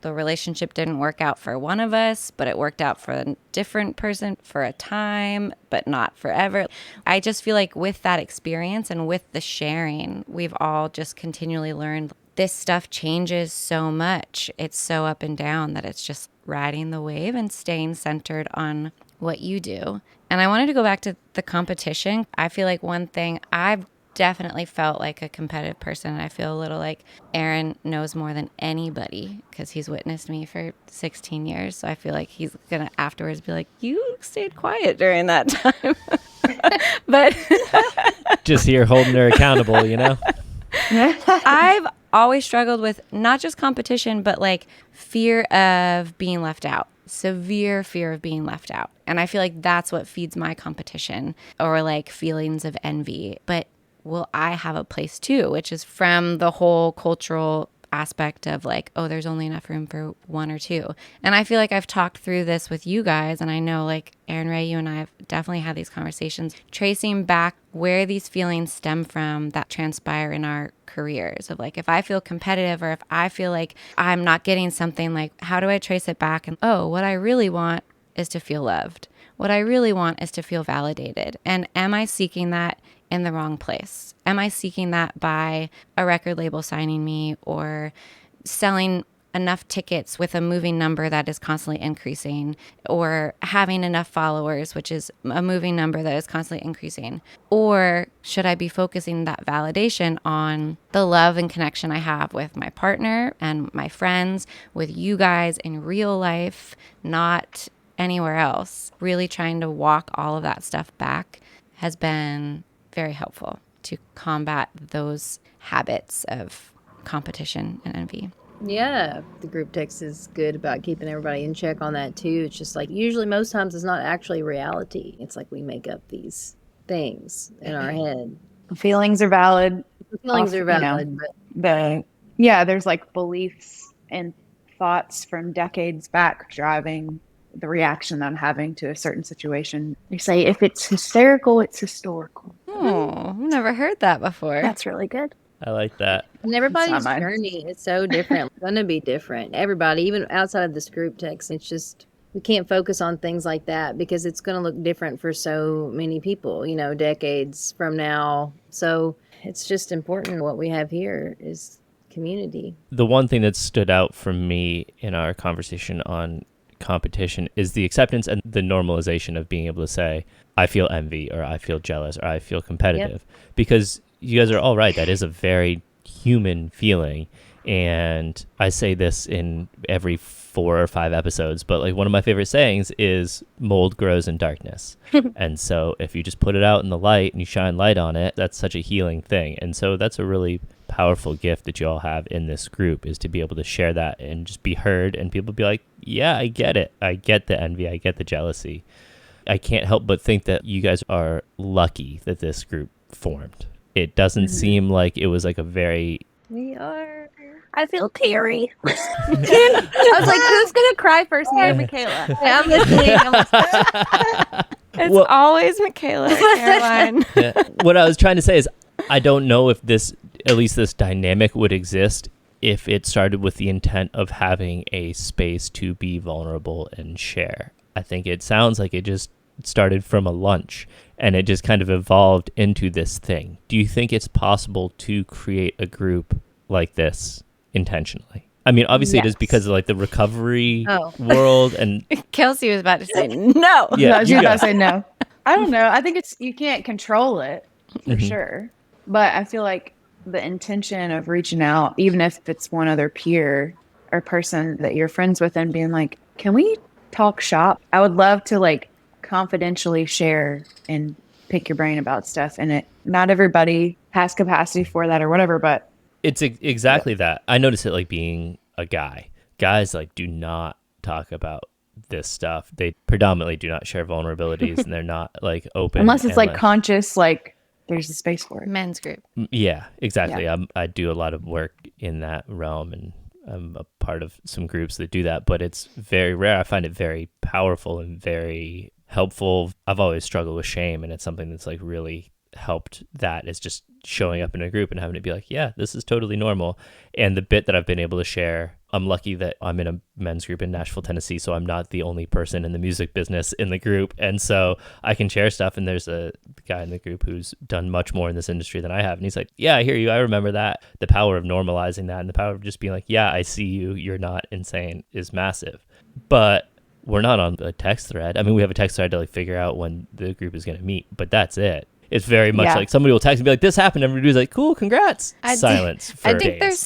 S2: the relationship didn't work out for one of us, but it worked out for a different person for a time, but not forever. I just feel like with that experience and with the sharing, we've all just continually learned this stuff changes so much. It's so up and down that it's just riding the wave and staying centered on what you do. And I wanted to go back to the competition. I feel like one thing, I've definitely felt like a competitive person. I feel a little like Aaron knows more than anybody because he's witnessed me for 16 years. So I feel like he's going to afterwards be like, you stayed quiet during that time. But
S1: just here holding her accountable, you know?
S2: I've always struggled with not just competition, but like fear of being left out, severe fear of being left out. And I feel like that's what feeds my competition, or like feelings of envy. But will I have a place too, which is from the whole cultural aspect of like, oh, there's only enough room for one or two. And I feel like I've talked through this with you guys, and I know like Erin Rae, you and I have definitely had these conversations, tracing back where these feelings stem from that transpire in our careers of like, if I feel competitive or if I feel like I'm not getting something, like how do I trace it back? And oh, what I really want is to feel loved. What I really want is to feel validated. And am I seeking that in the wrong place? Am I seeking that by a record label signing me or selling enough tickets with a moving number that is constantly increasing, or having enough followers, which is a moving number that is constantly increasing? Or should I be focusing that validation on the love and connection I have with my partner and my friends, with you guys in real life, not anywhere else? Really trying to walk all of that stuff back has been very helpful to combat those habits of competition and envy.
S5: Yeah, the group text is good about keeping everybody in check on that too. It's just like usually most times it's not actually reality. It's like we make up these things in our head.
S3: Feelings are valid.
S5: The feelings are valid, but
S3: There's like beliefs and thoughts from decades back driving the reaction that I'm having to a certain situation. They say if it's hysterical, it's historical.
S2: Oh, I've never heard that before.
S4: That's really good.
S1: I like that.
S5: and everybody's
S3: It's not mine.
S5: journey is so different. It's going to be different. Everybody, even outside of this group text, it's just we can't focus on things like that because it's going to look different for so many people, decades from now. So it's just important. What we have here is community.
S1: The one thing that stood out for me in our conversation on competition is the acceptance and the normalization of being able to say, I feel envy, or I feel jealous, or I feel competitive. Because you guys are all right. That is a very human feeling. And I say this in every 4 or 5 episodes, but like one of my favorite sayings is mold grows in darkness. And so if you just put it out in the light and you shine light on it, that's such a healing thing. And so that's a really powerful gift that you all have in this group, is to be able to share that and just be heard, and people be like, yeah, I get it. I get the envy. I get the jealousy. I can't help but think that you guys are lucky that this group formed. It doesn't seem like it was like a very...
S5: We are.
S4: I feel teary. I was like, who's going to cry first, me or Michaela?
S5: Yeah, I'm listening.
S2: It's
S1: Well-
S2: always Michaela and Caroline.
S1: Yeah. What I was trying to say is, I don't know if this, at least this dynamic, would exist if it started with the intent of having a space to be vulnerable and share. I think it sounds like it just started from a lunch and it just kind of evolved into this thing. Do you think it's possible to create a group like this intentionally? I mean, obviously it is because of like the recovery world and...
S2: Kelsey was about to say no.
S1: Yeah,
S3: I was about to say no. I don't know. I think you can't control it for sure. But I feel like the intention of reaching out, even if it's one other peer or person that you're friends with, and being like, can we talk shop? I would love to like confidentially share and pick your brain about stuff. And not everybody has capacity for that or whatever, but
S1: it's exactly that. I notice it like being a guy. Guys like do not talk about this stuff. They predominantly do not share vulnerabilities and they're not like open.
S3: unless it's like conscious, like there's a space for it.
S2: Men's group.
S1: Yeah, exactly.
S3: Yeah.
S1: I do a lot of work in that realm, and I'm a part of some groups that do that, but it's very rare. I find it very powerful and very helpful. I've always struggled with shame, and it's something that's like really helped. That is just showing up in a group and having it be like, yeah, this is totally normal. And the bit that I've been able to share, I'm lucky that I'm in a men's group in Nashville, Tennessee, so I'm not the only person in the music business in the group. And so I can share stuff, and there's a guy in the group who's done much more in this industry than I have. And he's like, yeah, I hear you. I remember that. The power of normalizing that and the power of just being like, yeah, I see you. You're not insane is massive. But we're not on a text thread. I mean, we have a text thread to like figure out when the group is going to meet, but that's it. It's very much like somebody will text and be like, this happened. Everybody's like, cool, congrats. Silence for
S2: I think
S1: days.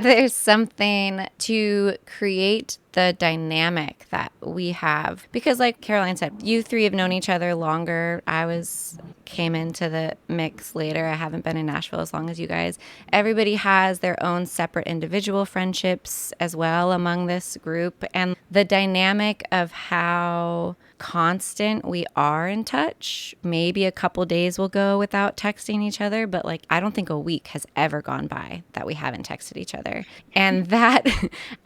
S2: there's something to create the dynamic that we have, because like Caroline said, you three have known each other longer. Came into the mix later. I haven't been in Nashville as long as you guys. Everybody has their own separate individual friendships as well among this group, and the dynamic of how constant we are in touch. Maybe a couple days will go without texting each other, but like I don't think a week has ever gone by that we haven't texted each other. And that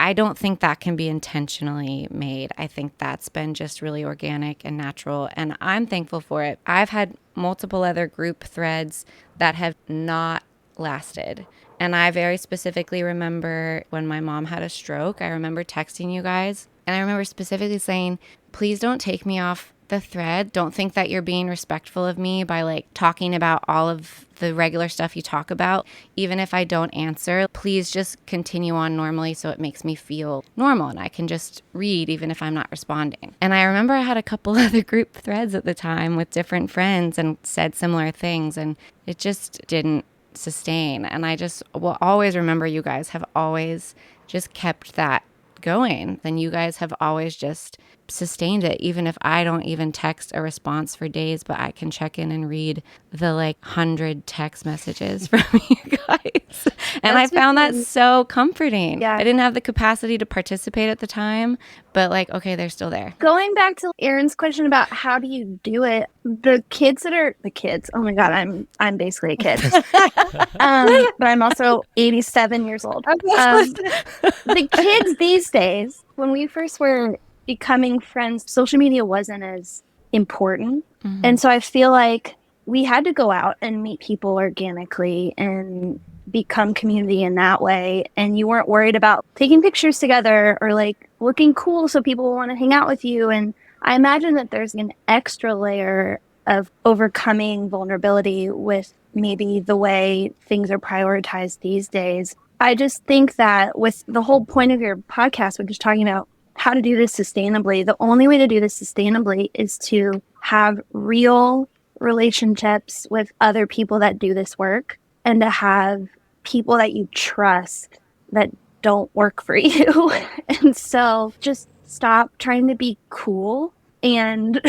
S2: I don't think that can be intentionally made. I think that's been just really organic and natural, and I'm thankful for it. I've had multiple other group threads that have not lasted. And I very specifically remember when my mom had a stroke, I remember texting you guys, and I remember specifically saying, please don't take me off the thread. Don't think that you're being respectful of me by like talking about all of the regular stuff you talk about. Even if I don't answer, please just continue on normally so it makes me feel normal and I can just read even if I'm not responding. And I remember I had a couple other group threads at the time with different friends and said similar things, and it just didn't sustain. And I just will always remember you guys have always just kept that going. Then you guys have always just sustained it, even if I don't even text a response for days, but I can check in and read the like 100 text messages from you guys. And I found that so comforting.
S4: Yeah.
S2: I didn't have the capacity to participate at the time, but like, okay, they're still there.
S4: Going back to Erin's question about how do you do it, the kids, oh my God, I'm basically a kid. But I'm also 87 years old. The kids these days, when we first were becoming friends, social media wasn't as important. Mm-hmm. And so I feel like we had to go out and meet people organically and become community in that way. And you weren't worried about taking pictures together or like looking cool so people will want to hang out with you. And I imagine that there's an extra layer of overcoming vulnerability with maybe the way things are prioritized these days. I just think that with the whole point of your podcast, which is talking about how to do this sustainably, the only way to do this sustainably is to have real relationships with other people that do this work and to have people that you trust that don't work for you. And so just stop trying to be cool and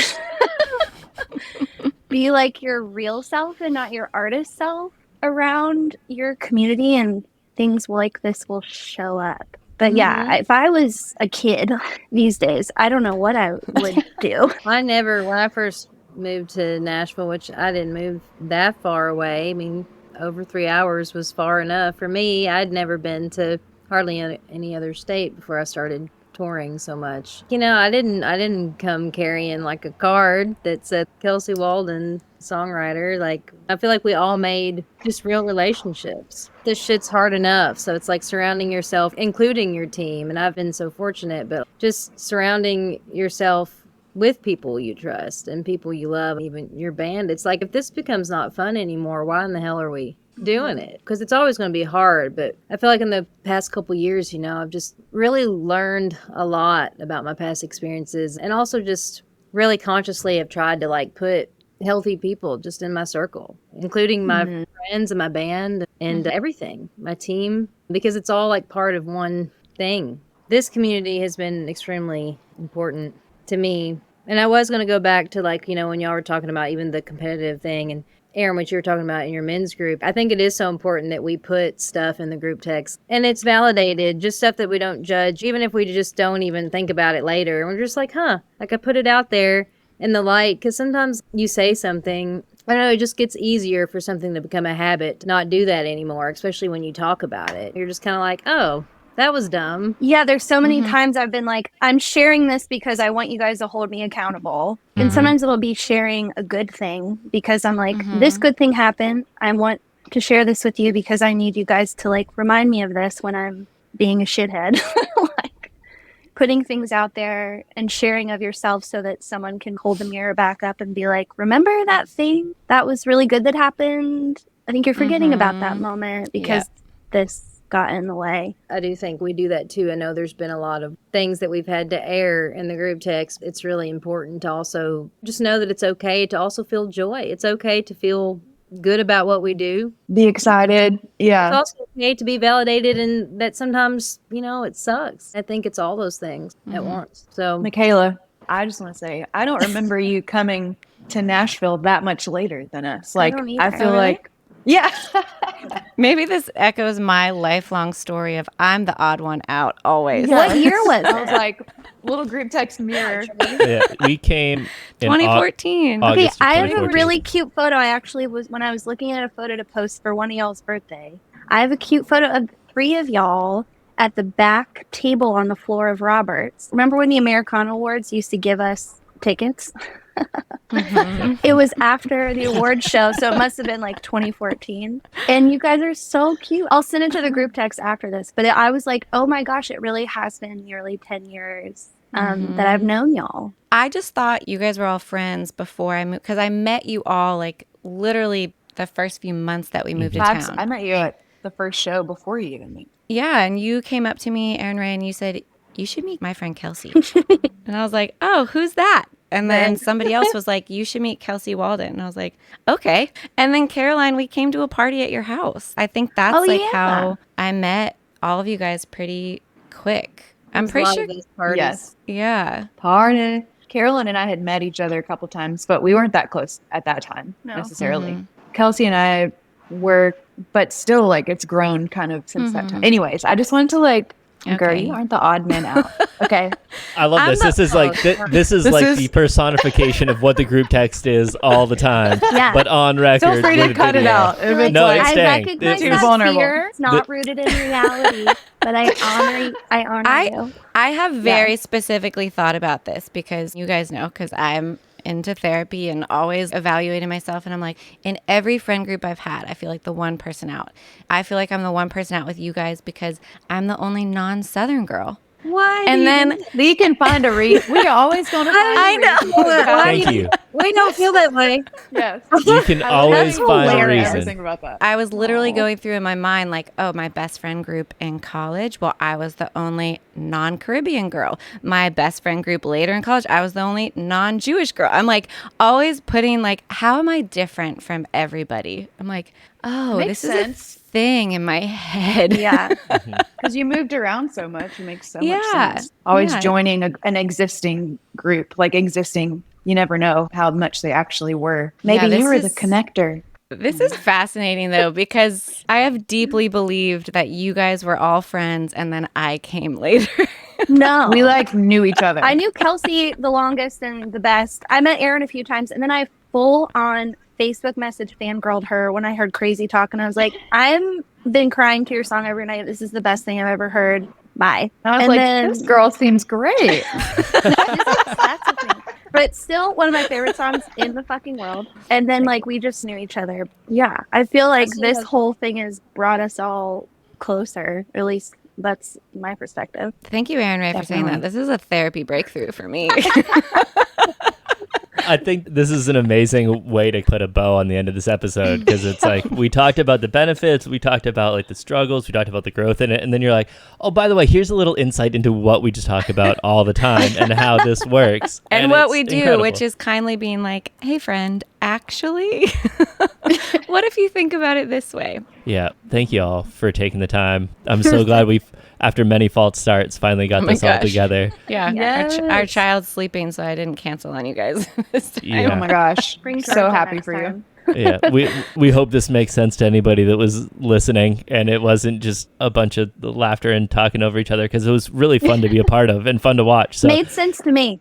S4: be like your real self and not your artist self around your community, and things like this will show up. But yeah, if I was a kid these days, I don't know what I would do.
S5: When I first moved to Nashville, which I didn't move that far away. I mean, over 3 hours was far enough for me. I'd never been to hardly any other state before I started touring so much. You know, I didn't come carrying like a card that said Kelsey Waldon songwriter. Like, I feel like we all made just real relationships. This shit's hard enough, so it's like surrounding yourself, including your team, and I've been so fortunate, but just surrounding yourself with people you trust and people you love, even your band. It's like, if this becomes not fun anymore, why in the hell are we doing it? Because it's always going to be hard. But I feel like in the past couple years, you know, I've just really learned a lot about my past experiences, and also just really consciously have tried to like put healthy people just in my circle, including my friends and my band and everything, my team, because it's all like part of one thing. This community has been extremely important to me. And I was going to go back to, like, you know, when y'all were talking about even the competitive thing, and Aaron, what you were talking about in your men's group, I think it is so important that we put stuff in the group text and it's validated, just stuff that we don't judge, even if we just don't even think about it later. And we're just like, like I put it out there in the light, because sometimes you say something, I don't know, it just gets easier for something to become a habit to not do that anymore, especially when you talk about it. You're just kind of like, oh, that was dumb.
S4: Yeah, there's so many times I've been like, I'm sharing this because I want you guys to hold me accountable. And sometimes it'll be sharing a good thing because I'm like, this good thing happened. I want to share this with you because I need you guys to like remind me of this when I'm being a shithead. Like putting things out there and sharing of yourself so that someone can hold the mirror back up and be like, remember that thing that was really good that happened? I think you're forgetting about that moment because this got in the way.
S5: I do think we do that too. I know there's been a lot of things that we've had to air in the group text. It's really important to also just know that it's okay to also feel joy. It's okay to feel good about what we do.
S3: Be excited. Yeah.
S5: It's also okay to be validated, and that sometimes, you know, it sucks. I think it's all those things at once. So,
S3: Michaela, I just want to say, I don't remember you coming to Nashville that much later than us. Like, I feel like, yeah.
S2: Maybe this echoes my lifelong story of I'm the odd one out always.
S3: Yeah.
S4: What year was
S3: I
S4: it?
S3: was like, little group text mirror.
S1: Yeah, we came in
S2: 2014.
S4: Okay,
S1: August of
S4: I have a
S1: 2014.
S4: really cute photo. I actually was, when I was looking at a photo to post for one of y'all's birthday, I have a cute photo of 3 of y'all at the back table on the floor of Roberts. Remember when the Americana Awards used to give us tickets? It was after the award show, so it must have been like 2014. And you guys are so cute. I'll send it to the group text after this. But I was like, oh my gosh, it really has been nearly 10 years that I've known y'all.
S2: I just thought you guys were all friends before I moved, because I met you all like literally the first few months that we moved to
S3: Max,
S2: town.
S3: I met you at the first show before you even meet.
S2: Yeah, and you came up to me, Erin Rae, and you said, you should meet my friend Kelsey. And I was like, oh, who's that? And then somebody else was like, you should meet Kelsey Waldon. And I was like, okay. And then Caroline, we came to a party at your house. I think that's how I met all of you guys pretty quick. I'm pretty sure.
S3: Yes.
S2: Yeah.
S3: Party. Carolyn and I had met each other a couple times, but we weren't that close at that time necessarily. Kelsey and I were, but still, like, it's grown kind of since that time. Anyways, I just wanted to, like, girl, you aren't the odd man out. Okay.
S1: I love this. This is like the personification of what the group text is all the time.
S4: Yeah.
S1: But on record.
S3: Feel free to cut it out. If it's
S1: No,
S3: like,
S1: it's
S4: I
S1: staying.
S4: recognize
S3: Too
S4: that
S3: vulnerable.
S4: fear. It's not rooted in reality, but I honor you.
S2: I have very specifically thought about this because you guys know, because I'm into therapy and always evaluating myself. And I'm like, in every friend group I've had, I feel like the one person out. I feel like I'm the one person out with you guys because I'm the only non-Southern girl.
S4: Why?
S2: And then
S3: we can find a reason. We're always going to find
S4: I
S3: a
S4: know.
S3: reason.
S1: Thank you.
S4: We don't feel that way.
S3: Yes.
S1: You can always find a
S3: Hilarious.
S1: reason.
S3: Think about that.
S2: I was literally going through in my mind, like, oh, my best friend group in college. Well, I was the only non-Caribbean girl. My best friend group later in college, I was the only non-Jewish girl. I'm like always putting like, how am I different from everybody? I'm like, oh,
S3: Makes
S2: this
S3: sense.
S2: is a thing in my head.
S4: Yeah.
S3: Because you moved around so much, it makes so much
S2: Yeah.
S3: sense. Always
S2: Yeah.
S3: joining an existing group, like existing. You never know how much they actually were. Maybe
S2: this
S3: you were the
S2: is-
S3: connector.
S2: This is fascinating, though, because I have deeply believed that you guys were all friends and then I came later.
S4: No.
S3: We like knew each other.
S4: I knew Kelsey the longest and the best. I met Erin a few times, and then I full on Facebook message fangirled her when I heard Crazy Talk, and I was like, I've been crying to your song every night. This is the best thing I've ever heard. Bye.
S3: I was
S4: and
S3: like,
S4: then,
S3: this girl seems great.
S4: that's the thing. But still one of my favorite songs in the fucking world. And then like we just knew each other. Yeah. I feel like this whole thing has brought us all closer. At least that's my perspective.
S2: Thank you, Erin Rae, for saying that. This is a therapy breakthrough for me.
S1: I think this is an amazing way to put a bow on the end of this episode because it's like we talked about the benefits, we talked about like the struggles, we talked about the growth in it, and then you're like, oh, by the way, here's a little insight into what we just talk about all the time and how this works.
S2: And what
S1: it's
S2: we do,
S1: incredible.
S2: which is kindly being like, hey, friend, actually, what if you think about it this way?
S1: Yeah, thank you all for taking the time. I'm so glad we've, after many false starts, finally got this all together.
S2: Yeah,
S4: Yes.
S2: our child's sleeping, so I didn't cancel on you guys this time.
S1: Yeah.
S3: Oh my gosh.
S4: Bring
S3: So
S4: Carter
S3: happy
S4: next
S3: for you.
S4: time.
S1: Yeah, we hope this makes sense to anybody that was listening and it wasn't just a bunch of laughter and talking over each other because it was really fun to be a part of and fun to watch. So
S4: Made sense to me.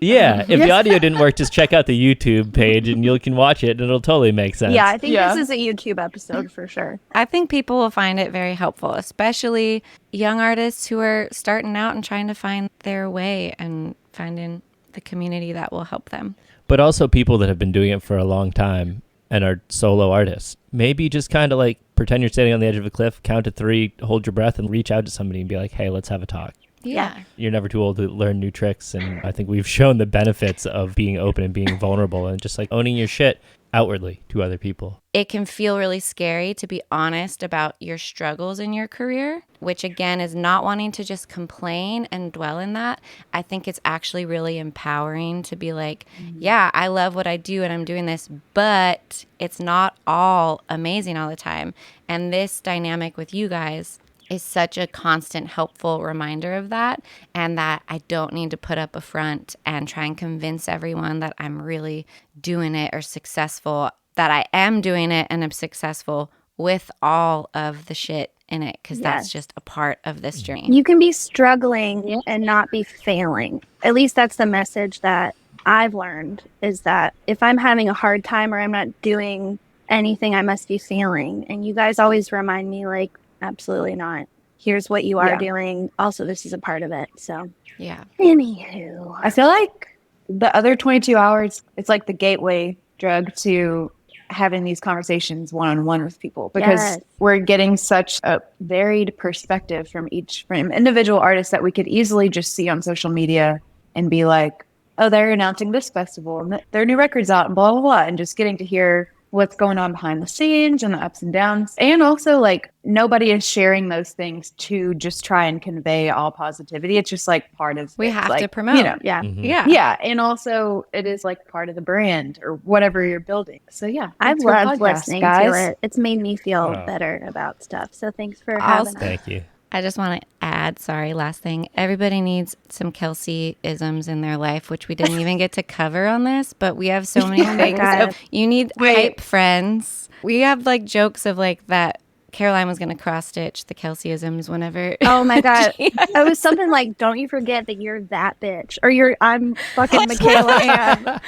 S1: yeah, if the audio didn't work, just check out the YouTube page and you can watch it and it'll totally make sense.
S4: Yeah, I think
S3: Yeah.
S4: this is a YouTube episode for sure.
S2: I think people will find it very helpful, especially young artists who are starting out and trying to find their way and finding the community that will help them.
S1: But also people that have been doing it for a long time and are solo artists. Maybe just kind of like pretend you're standing on the edge of a cliff, count to 3, hold your breath, and reach out to somebody and be like, hey, let's have a talk.
S2: Yeah.
S1: You're never too old to learn new tricks. And I think we've shown the benefits of being open and being vulnerable and just like owning your shit outwardly to other people.
S2: It can feel really scary to be honest about your struggles in your career, which again is not wanting to just complain and dwell in that. I think it's actually really empowering to be like, yeah, I love what I do and I'm doing this, but it's not all amazing all the time. And this dynamic with you guys is such a constant helpful reminder of that, and that I don't need to put up a front and try and convince everyone that I'm really doing it or successful, that I am doing it and I'm successful with all of the shit in it, because that's just a part of this journey.
S4: You can be struggling and not be failing. At least that's the message that I've learned, is that if I'm having a hard time or I'm not doing anything, I must be failing. And you guys always remind me, like, absolutely not. Here's what you are doing. Also, this is a part of it. So,
S2: Yeah.
S4: anywho.
S3: I feel like the other 22 hours, it's like the gateway drug to having these conversations one-on-one with people, because we're getting such a varied perspective from individual artists that we could easily just see on social media and be like, oh, they're announcing this festival and their new record's out and blah, blah, blah. And just getting to hear what's going on behind the scenes and the ups and downs. And also, like, nobody is sharing those things to just try and convey all positivity. It's just like part of
S2: We
S3: it.
S2: have
S3: Like,
S2: to promote.
S3: you know,
S4: Yeah.
S2: Yeah.
S3: yeah. And also, it is like part of the brand or whatever you're building. So, yeah.
S4: I've
S3: thanks for the
S4: loved
S3: podcast,
S4: listening
S3: guys.
S4: to it. It's made me feel
S1: Wow.
S4: better about stuff. So thanks for
S2: Awesome.
S4: having us.
S1: Thank you.
S2: I just want to add, sorry, last thing. Everybody needs some Kelsey-isms in their life, which we didn't even get to cover on this, but we have so many
S4: Oh my
S2: things.
S4: God.
S2: So you need hype friends. We have like jokes of like that Caroline was going to cross-stitch the Kelsey-isms whenever.
S4: Oh my God. It was something like, don't you forget that you're that bitch. Or I'm fucking Michaela Anne.
S2: That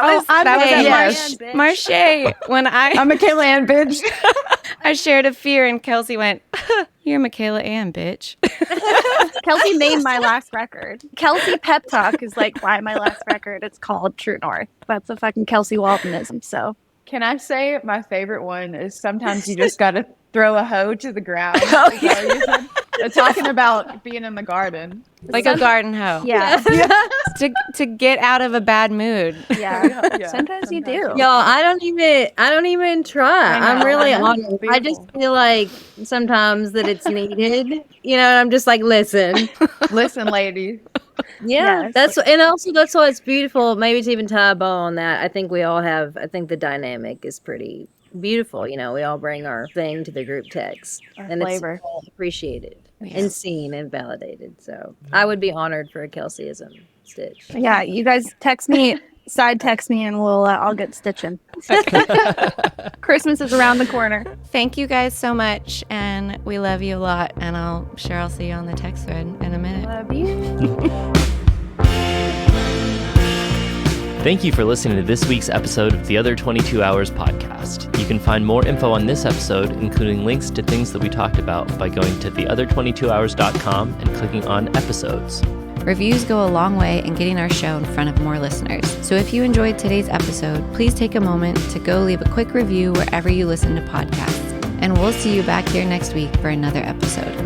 S2: was
S4: I'm
S2: that was
S4: Michaela
S2: at
S4: Anne, bitch.
S2: Marche. When
S3: I'm Michaela Anne, bitch.
S2: I shared a fear and Kelsey went, you're Michaela Anne, bitch.
S4: Kelsey made my last record. Kelsey Pep Talk is like why my last record. It's called True North. That's a fucking Kelsey Waldonism. So
S3: Can I say my favorite one is sometimes you just got to throw a hoe to the ground.
S2: Oh,
S3: Is that what you said? They're talking about being in the garden.
S2: Like a garden hoe.
S4: yeah.
S2: To get out of a bad mood.
S4: Yeah.
S3: Yeah,
S4: Sometimes you do.
S5: Y'all, I don't even try.
S3: I know.
S5: I'm really
S3: I know.
S5: honored. I just
S3: Beautiful.
S5: feel like sometimes that it's needed. You know, and I'm just like, listen.
S3: Listen, ladies.
S5: Yeah,
S4: Yes.
S5: that's why it's beautiful. Maybe to even tie a bow on that, I think the dynamic is pretty beautiful. You know, we all bring our thing to the group text, and
S3: flavor.
S5: it's all appreciated
S2: Yeah.
S5: and seen and validated. So I would be honored for a Kelseyism stitch.
S4: Yeah. You guys text me, and I'll get stitching. Christmas is around the corner.
S2: Thank you guys so much, and we love you a lot. And I'll see you on the text thread in a minute.
S4: Love you.
S1: Thank you for listening to this week's episode of the Other 22 Hours podcast. You can find more info on this episode, including links to things that we talked about, by going to theother22hours.com and clicking on episodes.
S2: Reviews go a long way in getting our show in front of more listeners. So if you enjoyed today's episode, please take a moment to go leave a quick review wherever you listen to podcasts. And we'll see you back here next week for another episode.